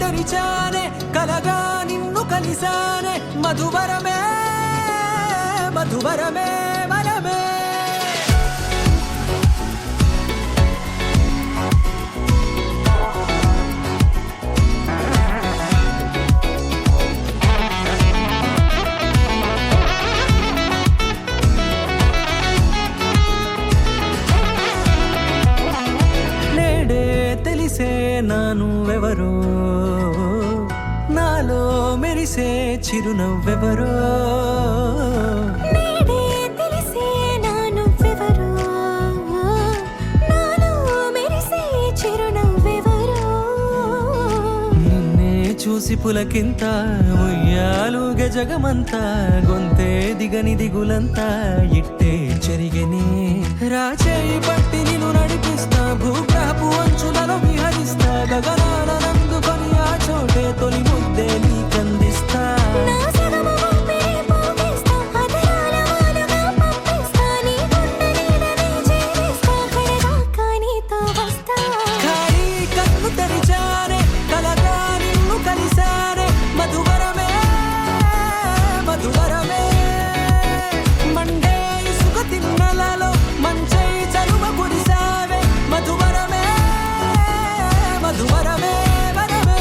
తెరిచానే కలగా నిన్ను కలిసానే మధువరమే మధువరమే వరమే నానువెవరో నాలో మెరిసే చిరునవ్వెవరో తెలిసే నానువెవరో నాలో మెరిసే చిరునవ్వెవరో నిన్నే చూసి పులకింత ఉయ్యాలుగ జగమంతా గొంతే దిగని దిగులంతా ఇట్టే చెరిగని రాచేయి పట్టి నిన్ను నడిపిస్తా భూగ్రహపు అంచులలో విహరిస్తా గగనానందుకొని ఆ చోటే తొలి ముద్దే నీకందిస్తా ఖాళీ కన్ను తెరిచానే కలగా నిన్ను కలిసానే మధువరమే మధువరమే మండే ఇసుక తిన్నలలో మంచై చలువ కురిసావే మధువరమే మధువరమే వరమే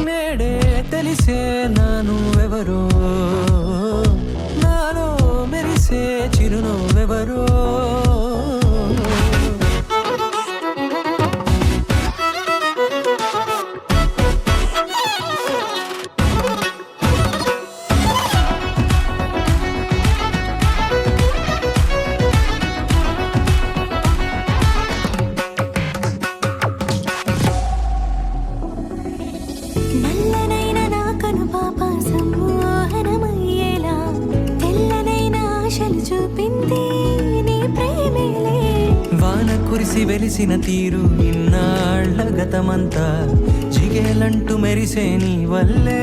నేడే తెలిసే నానువెవరో నాలో మెరిసే చిరునవ్వెవరో నల్లనైన నా కనుపాప సమ్మోహనమయ్యేలా తెల్లనైన ఆశలు చూపింది నీ ప్రేమేలే వాన కురిసి వెలిసిన తీరు ఇన్నాళ్ల గతమంతా జిగేలంటూ మెరిసే నీ వల్లే